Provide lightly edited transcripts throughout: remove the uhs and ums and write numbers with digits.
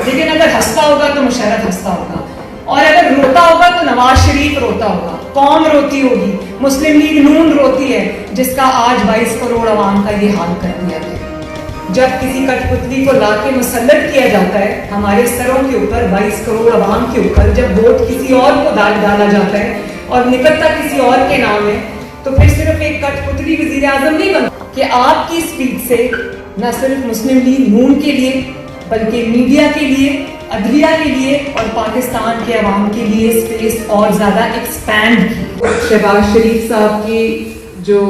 لیکن اگر ہنستا ہوگا تو مشرف ہنستا ہوگا, اور اگر روتا ہوگا تو نواز شریف روتا ہوگا, قوم روتی ہوگی, مسلم لیگ نون روتی ہے, جس کا آج 22 کروڑ عوام کا یہ حال کر دیا گیا. جب کسی کٹ پتلی کو لا کے مسلط کیا جاتا ہے ہمارے سروں کے اوپر, 22 کروڑ عوام کے اوپر, جب ووٹ کسی اور کو ڈالا جاتا ہے اور نکلتا کسی اور کے نام ہے, تو پھر صرف ایک کٹ پتلی وزیر اعظم نہیں بنتا کہ آپ کی اسپیچ سے نہ صرف مسلم لیگ نون کے لیے بلکہ میڈیا کے لیے, عدلیہ کے لیے اور پاکستان کے عوام کے لیے اسپیس اور زیادہ ایکسپینڈ کی. شہباز شریف صاحب کی جو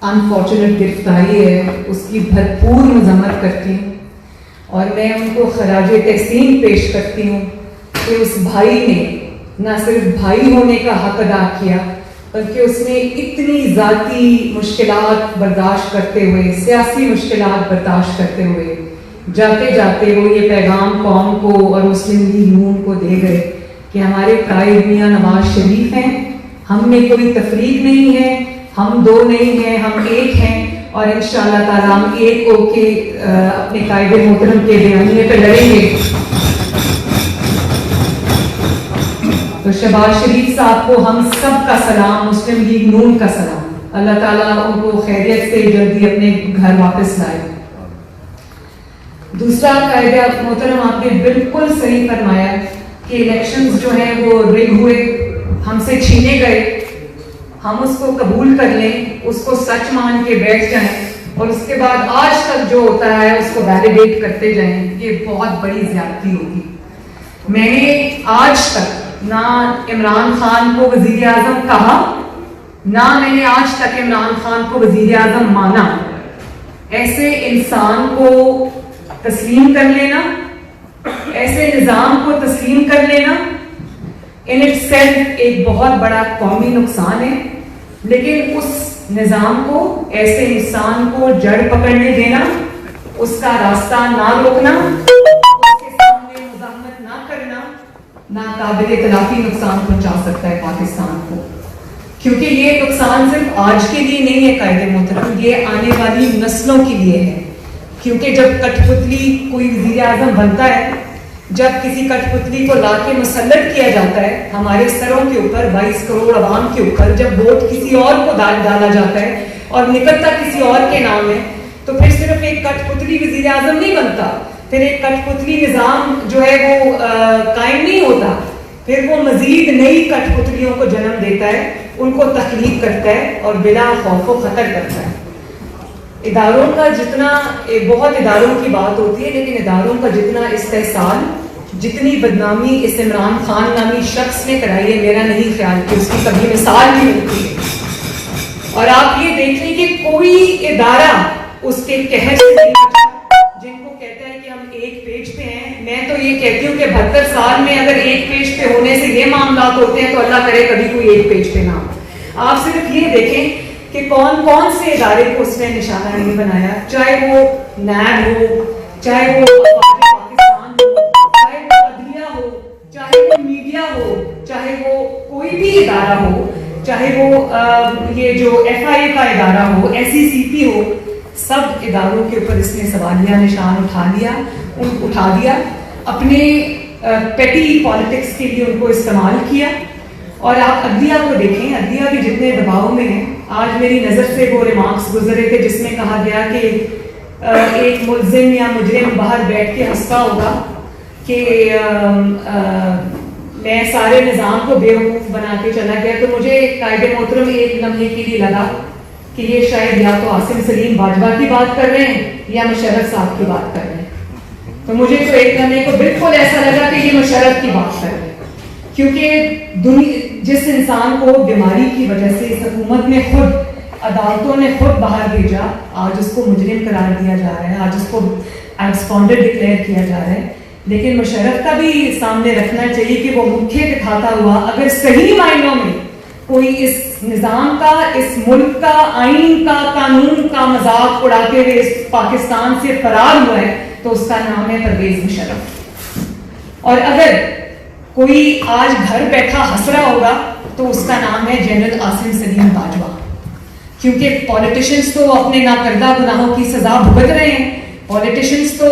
انفارچونیٹ گرفتاری ہے اس کی بھرپور مذمت کرتی ہوں, اور میں ان کو خراج تحسین پیش کرتی ہوں کہ اس بھائی نے نہ صرف بھائی ہونے کا حق ادا کیا بلکہ اس نے اتنی ذاتی مشکلات برداشت کرتے ہوئے, سیاسی مشکلات برداشت کرتے ہوئے جاتے جاتے وہ یہ پیغام قوم کو اور مسلم لیگ نون کو دے گئے کہ ہمارے قائد میاں نواز شریف ہیں, ہم میں کوئی تفریق نہیں ہے, ہم دو نہیں ہیں, ہم ایک ہیں, اور انشاءاللہ تعالیٰ ہم ایک ہو کے اپنے قائد محترم کے بیانیے پہ لڑیں گے. تو شہباز شریف صاحب کو ہم سب کا سلام, مسلم لیگ نون کا سلام, اللہ تعالیٰ ان کو خیریت سے جلدی اپنے گھر واپس لائے. دوسرا قائد محترم آپ نے بالکل صحیح فرمایا کہ الیکشنز جو ہیں وہ رگ ہوئے, ہم سے چھینے گئے, ہم اس کو قبول کر لیں, اس کو سچ مان کے بیٹھ جائیں اور اس کے بعد آج تک جو ہوتا ہے اس کو ویلیڈیٹ کرتے جائیں, یہ بہت بڑی زیادتی ہوگی. میں نے آج تک نہ عمران خان کو وزیر اعظم کہا, نہ میں نے آج تک عمران خان کو وزیر اعظم مانا. ایسے انسان کو تسلیم کر لینا, ایسے نظام کو تسلیم کر لینا ان اٹ سیلف ایک بہت بڑا قومی نقصان ہے, لیکن اس نظام کو, ایسے انسان کو جڑ پکڑنے دینا, اس کا راستہ نہ روکنا, اس کے سامنے مزاحمت نہ کرنا ناقابل تلافی نقصان پہنچا سکتا ہے پاکستان کو. کیونکہ یہ نقصان صرف آج کے لیے نہیں ہے قائد محترم, یہ آنے والی نسلوں کے لیے ہے. کیونکہ جب کٹ پتلی کوئی وزیر اعظم بنتا ہے, جب کسی کٹ پتلی کو لا کے مسلط کیا جاتا ہے ہمارے سروں کے اوپر, 22 کروڑ عوام کے اوپر, جب ووٹ کسی اور کو ڈالا جاتا ہے اور نکلتا کسی اور کے نام ہے, تو پھر صرف ایک کٹ پتلی وزیر اعظم نہیں بنتا, پھر ایک کٹ پتلی نظام جو ہے وہ قائم نہیں ہوتا, پھر وہ مزید نئی کٹ پتلیوں کو جنم دیتا ہے, ان کو تخلیق کرتا ہے اور بلا خوف و خطر کرتا ہے. اداروں کا جتنا, بہت اداروں کی بات ہوتی ہے, لیکن اداروں کا جتنا استحصال, جتنی بدنامی اس عمران خان نامی شخص نے کرائی ہے, میرا نہیں خیال کہ اس کی کبھی مثال بھی ہوتی ہے. اور آپ یہ دیکھ لیں کہ کوئی ادارہ اس کے قہر سے نہیں بچا. جن کو کہتا ہے کہ ہم ایک پیج پہ ہیں, میں تو یہ کہتی ہوں کہ 72 سال میں اگر ایک پیج پہ ہونے سے یہ معاملات ہوتے ہیں تو اللہ کرے کبھی کوئی ایک پیج پہ نہ ہو. آپ صرف یہ دیکھیں کہ کون کون سے ادارے کو اس نے نشانہ نہیں بنایا, چاہے وہ نیب ہو, چاہے وہ پاکستان ہو, چاہے وہ عدلیہ ہو, چاہے وہ میڈیا ہو, چاہے وہ کوئی بھی ادارہ ہو, چاہے وہ یہ جو FIA کا ادارہ ہو, SECP ہو, سب اداروں کے اوپر اس نے سوالیہ نشان اٹھا دیا, اپنے پیٹی پالیٹکس کے لیے ان کو استعمال کیا. اور آپ عدلیہ کو دیکھیں, عدلیہ بھی جتنے دباؤ میں ہیں. آج میری نظر سے وہ ریمارکس گزرے تھے جس میں کہا گیا کہ ایک ملزم یا مجرم باہر بیٹھ کے ہنستا ہوگا کہ میں سارے نظام کو بیوقوف بنا کے چلا گیا. تو مجھے قائد محترم ایک لمحے کے لیے لگا کہ یہ شاید یا تو عاصم سلیم باجوہ کی بات کر رہے ہیں یا مشرف صاحب کی بات کر رہے ہیں. تو مجھے تو ایک لمحے کو بالکل ایسا لگا کہ یہ مشرف کی بات کر رہے ہیں, کیونکہ جس انسان کو بیماری کی وجہ سے اس حکومت نے خود, عدالتوں نے خود باہر بھیجا, آج اس کو مجرم قرار دیا جا رہا ہے, آج اس کو ایبسکونڈڈ ڈکلیئر کیا جا رہا ہے. لیکن مشرف کا بھی سامنے رکھنا چاہیے کہ وہ مکھے دکھاتا ہوا اگر صحیح معنوں میں کوئی اس نظام کا, اس ملک کا, آئین کا, قانون کا مذاق اڑاتے ہوئے اس پاکستان سے فرار ہوا ہے تو اس کا نام ہے پرویز مشرف. اور اگر کوئی آج گھر بیٹھا ہنس رہا ہوگا تو اس کا نام ہے جنرل عاصم سلیم باجوہ. کیونکہ پولیٹیشنز تو اپنے ناکردہ گناہوں کی سزا بھگت رہے ہیں, پولیٹیشنز تو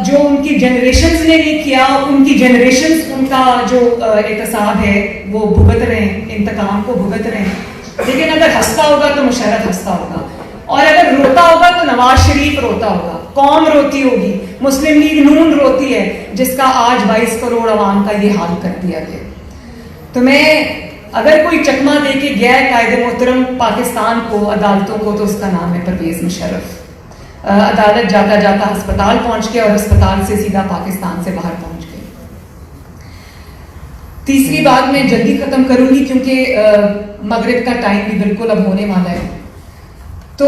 جو ان کی جنریشنز نے نہیں کیا، ان کی جنریشنز ان کا جو احتساب ہے وہ بھگت رہے ہیں، انتقام کو بھگت رہے ہیں. لیکن اگر ہنستا ہوگا تو مشرف ہنستا ہوگا، اور اگر روتا ہوگا تو نواز شریف روتا ہوگا، قوم روتی ہوگی، مسلم لیگ نون روتی ہے جس کا آج 22 کروڑ عوام کا یہ حال کر دیا گیا. تو میں اگر کوئی چکمہ دے کے گیا ہے قائد محترم پاکستان کو، عدالتوں کو، تو اس کا نام ہے پرویز مشرف. عدالت جاتا جاتا ہسپتال پہنچ گیا اور ہسپتال سے سیدھا پاکستان سے باہر پہنچ گئے. تیسری بات میں جلدی ختم کروں گی کیونکہ مغرب کا ٹائم بھی بالکل اب ہونے والا ہے. تو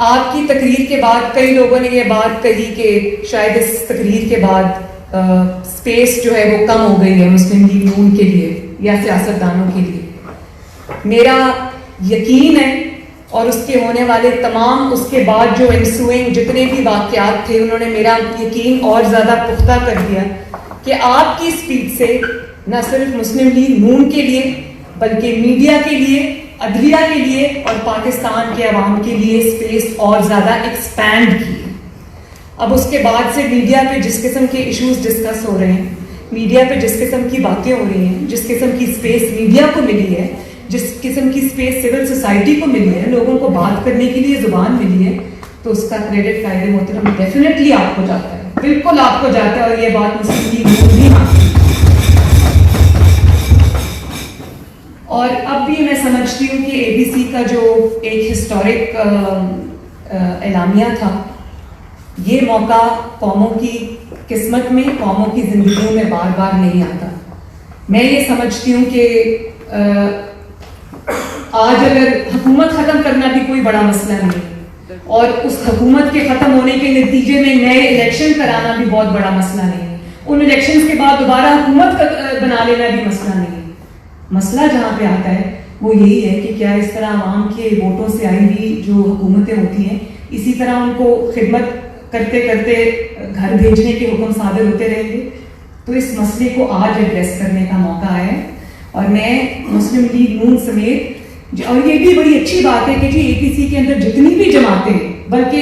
آپ کی تقریر کے بعد کئی لوگوں نے یہ بات کہی کہ شاید اس تقریر کے بعد اسپیس جو ہے وہ کم ہو گئی ہے مسلم لیگ نون کے لیے یا سیاستدانوں کے لیے. میرا یقین ہے اور اس کے ہونے والے تمام اس کے بعد جو انسوئنگ جتنے بھی واقعات تھے انہوں نے میرا یقین اور زیادہ پختہ کر دیا کہ آپ کی اسپیچ سے نہ صرف مسلم لیگ نون کے لیے بلکہ میڈیا کے لیے، عدلیہ کے لیے اور پاکستان کے عوام کے لیے اسپیس اور زیادہ ایکسپینڈ کی. اب اس کے بعد سے میڈیا پہ جس قسم کے ایشوز ڈسکس ہو رہے ہیں، میڈیا پہ جس قسم کی باتیں ہو رہی ہیں، جس قسم کی اسپیس میڈیا کو ملی ہے، جس قسم کی اسپیس سول سوسائٹی کو ملی ہے، لوگوں کو بات کرنے کے لیے زبان ملی ہے، تو اس کا کریڈٹ قائد محترم ڈیفینیٹلی آپ کو جاتا ہے، بالکل آپ کو جاتا ہے. اور یہ بات مسلم لیگ نون بھی مانتی ہے. اور اب بھی میں سمجھتی ہوں کہ اے بی سی کا جو ایک ہسٹورک اعلامیہ تھا، یہ موقع قوموں کی قسمت میں، قوموں کی زندگیوں میں بار بار نہیں آتا. میں یہ سمجھتی ہوں کہ آج اگر حکومت ختم کرنا بھی کوئی بڑا مسئلہ نہیں اور اس حکومت کے ختم ہونے کے نتیجے میں نئے الیکشن کرانا بھی بہت بڑا مسئلہ نہیں ہے، ان الیکشنز کے بعد دوبارہ حکومت بنا لینا بھی مسئلہ نہیں ہے. مسئلہ جہاں پہ آتا ہے وہ یہی ہے کہ کیا اس طرح عوام کے ووٹوں سے آئی ہوئی جو حکومتیں ہوتی ہیں اسی طرح ان کو خدمت کرتے کرتے گھر بھیجنے کے حکم صادر ہوتے رہیں گے. تو اس مسئلے کو آج ایڈریس کرنے کا موقع آیا ہے اور میں مسلم لیگ نون سمیت، اور یہ بھی بڑی اچھی بات ہے کہ جی اے پی سی کے اندر جتنی بھی جماعتیں، بلکہ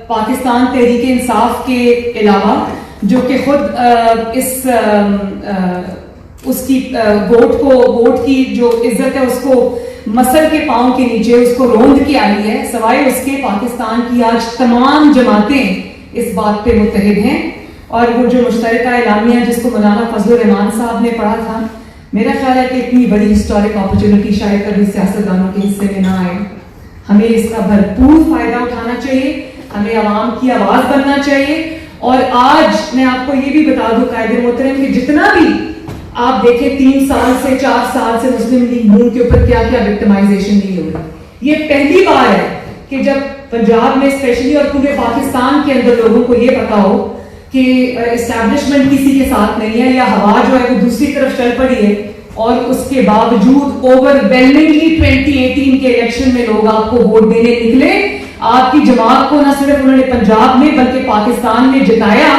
پاکستان تحریک انصاف کے علاوہ جو کہ خود اس کی ووٹ کی جو عزت ہے اس کو مسل کے پاؤں کے نیچے اس کو روند کے آئی ہے، سوائے اس کے پاکستان کی آج تمام جماعتیں اس بات پہ متحد ہیں. اور وہ جو مشترکہ اعلامیہ جس کو مولانا فضل الرحمان صاحب نے پڑھا تھا، میرا خیال ہے کہ اتنی بڑی ہسٹورک اپرچونٹی شاید کبھی سیاستدانوں کے حصے میں نہ آئے. ہمیں اس کا بھرپور فائدہ اٹھانا چاہیے، ہمیں عوام کی آواز بننا چاہیے. اور آج میں آپ کو یہ بھی بتا دوں قائد محترم کہ جتنا بھی آپ دیکھیں 3 سال سے 4 سال سے مسلم لیگ نون کے اوپر کیا کیا وکٹمائزیشن نہیں ہو رہی. یہ پہلی بار ہے کہ جب پنجاب میں اسپیشلی اور پورے پاکستان کے اندر لوگوں کو یہ پتا ہو کہ اسٹیبلشمنٹ کسی کے ساتھ نہیں ہے یا ہوا جو ہے وہ دوسری طرف چل پڑی ہے، اور اس کے باوجود اوور ویلمنگلی 2018 کے الیکشن میں لوگ آپ کو ووٹ دینے نکلے. آپ کی جماعت کو نہ صرف انہوں نے پنجاب میں بلکہ پاکستان میں جتایا.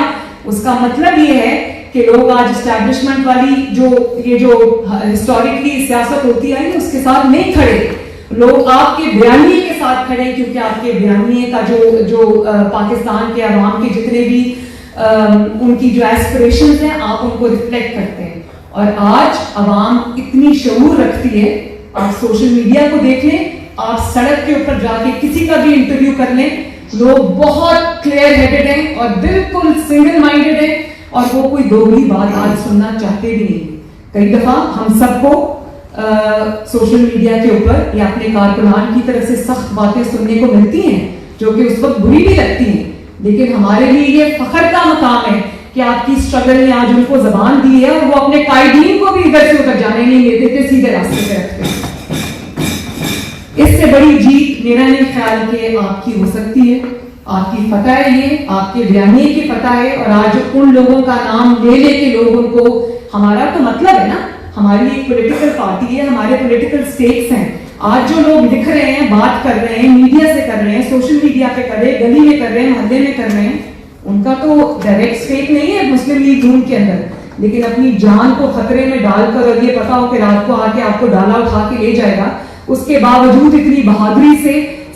اس کا مطلب یہ ہے کہ لوگ آج اسٹیبلشمنٹ والی جو ہسٹوریکلی سیاست ہوتی آئی اس کے ساتھ نہیں کھڑے، لوگ آپ کے بیانیے کے ساتھ کھڑے، کیونکہ آپ کے بیانیے کا جو پاکستان کے عوام کے جتنے بھی ان کی جو ایسپریشنز ہیں آپ ان کو ریفلیکٹ کرتے ہیں. اور آج عوام اتنی شعور رکھتی ہے، آپ سوشل میڈیا کو دیکھ لیں، آپ سڑک کے اوپر جا کے کسی کا بھی انٹرویو کر لیں، لوگ بہت کلیئر ہیڈڈ ہیں اور بالکل سنگل مائنڈڈ ہیں اور وہ کوئی دوہری بات آج سننا چاہتے بھی نہیں. کئی دفعہ ہم سب کو سوشل میڈیا کے اوپر یا اپنے کارکنان کی طرف سے سخت باتیں سننے کو ملتی ہیں جو کہ اس وقت بری بھی لگتی ہیں، لیکن ہمارے لیے یہ فخر کا مقام ہے کہ آپ کی اسٹرگل نے آج ان کو زبان دی ہے اور وہ اپنے قائدین کو بھی ادھر سے ادھر جانے نہیں دیتے، سیدھے راستے پہ رکھتے ہیں. اس سے بڑی جیت میرا نہیں خیال کہ آپ کی ہو سکتی ہے. آپ کی فتح ہے، یہ آپ کے بیانیے کی فتح ہے. اور آج ان لوگوں کا نام لے لے کے لوگوں کو، ہمارا تو مطلب ہے نا، ہماری ایک پولیٹیکل پارٹی ہے، ہمارے پولیٹیکل سٹیکس ہیں. آج جو لوگ لکھ رہے ہیں، بات کر رہے ہیں، میڈیا سے کر رہے ہیں، سوشل میڈیا پہ کر رہے ہیں، گلی میں کر رہے ہیں، محلے میں کر رہے ہیں، ان کا تو ڈائریکٹ اسٹیک نہیں ہے مسلم لیگ نون کے اندر، لیکن اپنی جان کو خطرے میں ڈال کر اور یہ پتا ہو کہ رات کو آ کے آپ کو ڈالا اٹھا کے لے جائے گا، اس کے باوجود اتنی بہادری سے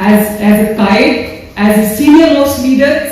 as a guide, as a senior most leader,